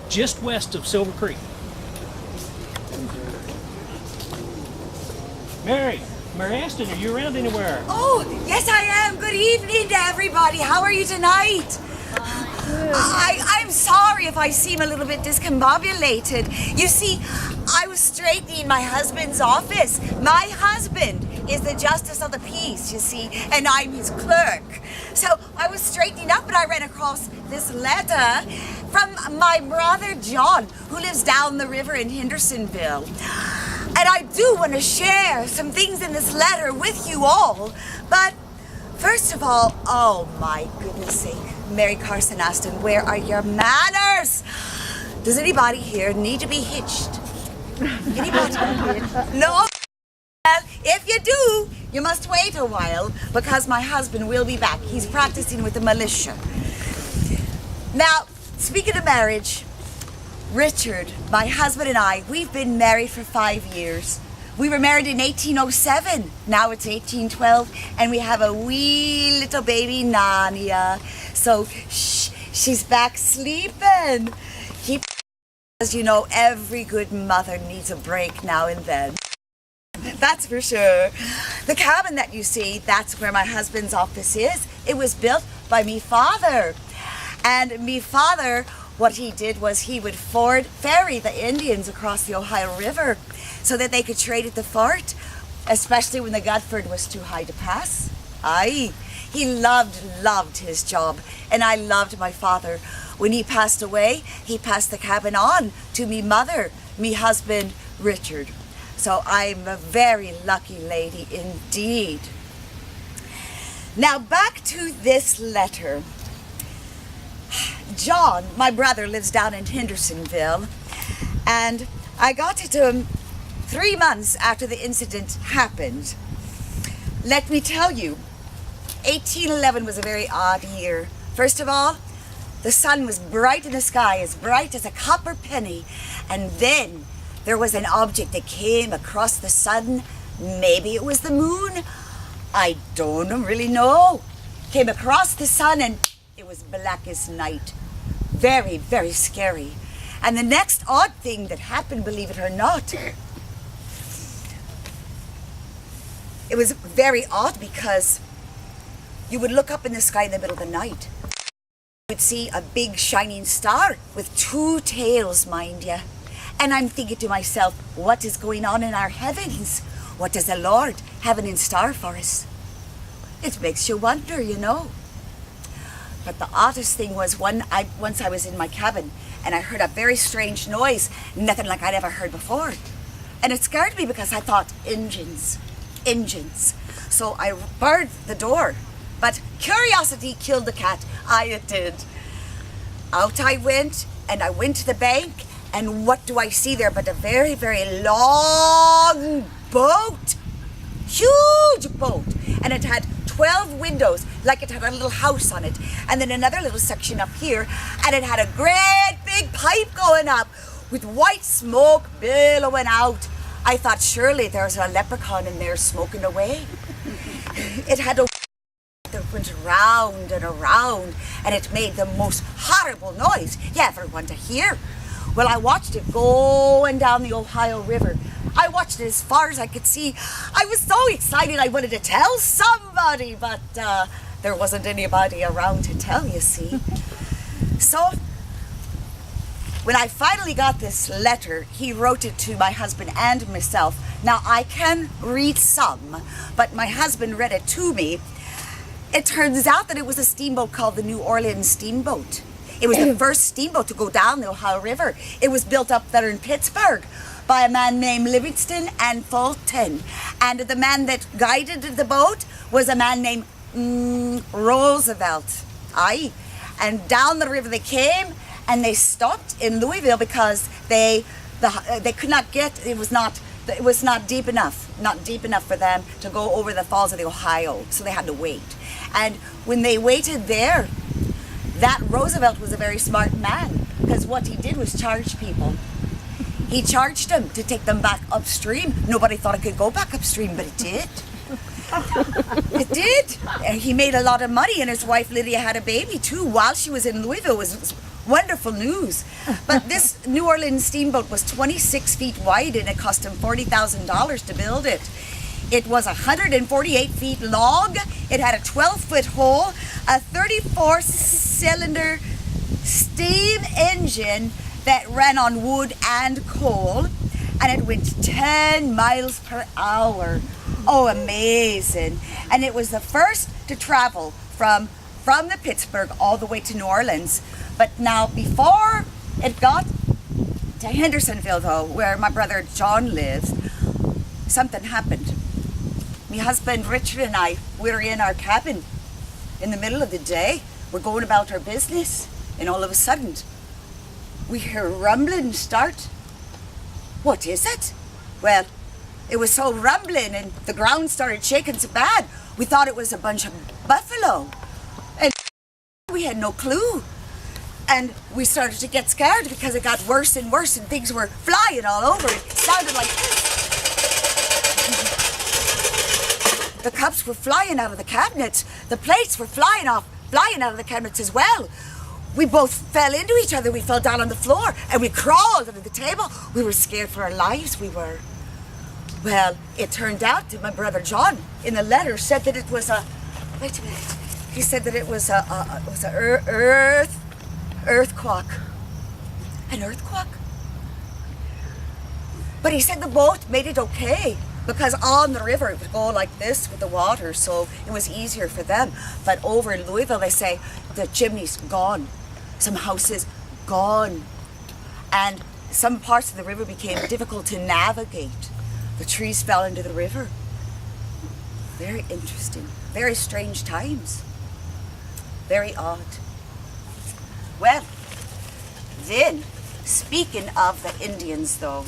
just west of Silver Creek. Mary Aston, are you around anywhere? Oh, yes I am. Good evening to everybody. How are you tonight? I'm sorry if I seem a little bit discombobulated. You see, I was straightening my husband's office. My husband is the Justice of the Peace, you see, and I'm his clerk. So I was straightening up and I ran across this letter from my brother John, who lives down the river in Hendersonville. And I do want to share some things in this letter with you all. But first of all, oh my goodness sake, Mary Carson Aston, where are your manners? Does anybody here need to be hitched? Anybody? No? Well, if you do, you must wait a while because my husband will be back. He's practicing with the militia. Now, speaking of marriage, Richard, my husband and I, we've been married for 5 years. We were married in 1807. Now it's 1812, and we have a wee little baby, Nania. So, she's back sleeping. As you know, every good mother needs a break now and then. That's for sure. The cabin that you see, that's where my husband's office is. It was built by me father. And me father, what he did was he would ferry the Indians across the Ohio River so that they could trade at the fort, especially when the Gudford was too high to pass. Aye, he loved his job, and I loved my father. When he passed away, he passed the cabin on to me mother, me husband, Richard. So I'm a very lucky lady indeed. Now back to this letter. John, my brother, lives down in Hendersonville, and I got it to him 3 months after the incident happened. Let me tell you, 1811 was a very odd year. First of all, the sun was bright in the sky, as bright as a copper penny, and then there was an object that came across the sun. Maybe it was the moon. I don't really know. Came across the sun and it was black as night. Very, very scary. And the next odd thing that happened, believe it or not, it was very odd because you would look up in the sky in the middle of the night. You would see a big shining star with 2 tails, mind you. And I'm thinking to myself, what is going on in our heavens? What does the Lord have in store for us? It makes you wonder, you know. But the oddest thing was once I was in my cabin and I heard a very strange noise, nothing like I'd ever heard before. And it scared me because I thought, engines. So I barred the door. But curiosity killed the cat. It did. Out I went, and I went to the bank, and what do I see there but a very, very long boat. Huge boat. And it had 12 windows, like it had a little house on it. And then another little section up here, and it had a great big pipe going up with white smoke billowing out. I thought surely there's a leprechaun in there smoking away. It had a that went round and around, and it made the most horrible noise you ever want to hear. Well, I watched it going down the Ohio River. I watched it as far as I could see. I was so excited I wanted to tell somebody, but there wasn't anybody around to tell, you see. So when I finally got this letter, he wrote it to my husband and myself. Now, I can read some, but my husband read it to me. It turns out that it was a steamboat called the New Orleans Steamboat. It was the first steamboat to go down the Ohio River. It was built up there in Pittsburgh by a man named Livingston and Fulton. And the man that guided the boat was a man named Roosevelt. Aye. And down the river they came, and they stopped in Louisville because they could not get, it was not deep enough for them to go over the falls of the Ohio, so they had to wait. And when they waited there, that Roosevelt was a very smart man, because what he did was charge people. He charged them to take them back upstream. Nobody thought it could go back upstream, but it did. It did. And he made a lot of money, and his wife Lydia had a baby too while she was in Louisville. It was wonderful news. But this New Orleans steamboat was 26 feet wide and it cost him $40,000 to build it. It was 148 feet long. It had a 12-foot hull, a 34-cylinder steam engine that ran on wood and coal, and it went 10 miles per hour. Oh, amazing. And it was the first to travel from the Pittsburgh all the way to New Orleans. But now, before it got to Hendersonville, though, where my brother John lives, something happened. My husband Richard and I, we were in our cabin in the middle of the day. We're going about our business, and all of a sudden, we hear rumbling start. What is it? Well, it was so rumbling and the ground started shaking so bad, we thought it was a bunch of buffalo. And we had no clue. And we started to get scared because it got worse and worse and things were flying all over. It sounded like this. The cups were flying out of the cabinets. The plates were flying out of the cabinets as well. We both fell into each other. We fell down on the floor and we crawled under the table. We were scared for our lives. We were. Well, it turned out that my brother John in the letter said that it was a. Wait a minute. He said that it was earthquake. An earthquake? But he said the boat made it okay because on the river it would go like this with the water, so it was easier for them. But over in Louisville, they say the chimney's gone. Some houses gone. And some parts of the river became difficult to navigate. The trees fell into the river. Very interesting. Very strange times. Very odd. Well, then, speaking of the Indians, though,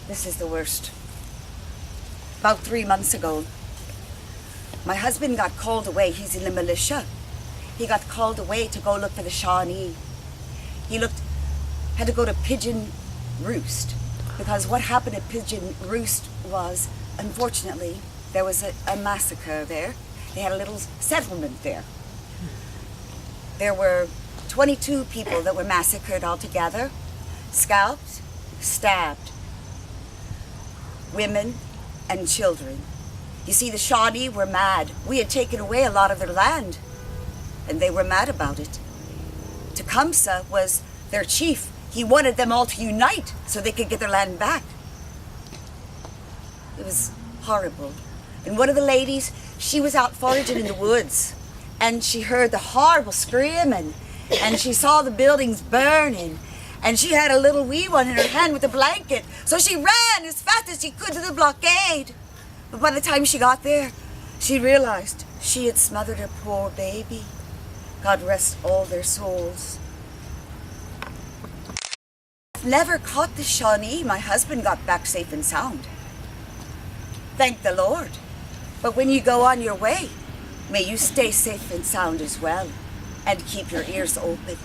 this is the worst. About 3 months ago, my husband got called away. He's in the militia. He got called away to go look for the Shawnee. He had to go to Pigeon Roost, because what happened at Pigeon Roost was, unfortunately, there was a massacre there. They had a little settlement there. There were 22 people that were massacred altogether, scalped, stabbed, women and children. You see, the Shawnee were mad. We had taken away a lot of their land, and they were mad about it. Tecumseh was their chief. He wanted them all to unite so they could get their land back. It was horrible. And one of the ladies, she was out foraging in the woods, and she heard the horrible screaming, and she saw the buildings burning, and she had a little wee one in her hand with a blanket, so she ran as fast as she could to the blockade. But by the time she got there, she realized she had smothered her poor baby. God rest all their souls. Never caught the Shawnee. My husband got back safe and sound. Thank the Lord. But when you go on your way, may you stay safe and sound as well, and keep your ears open.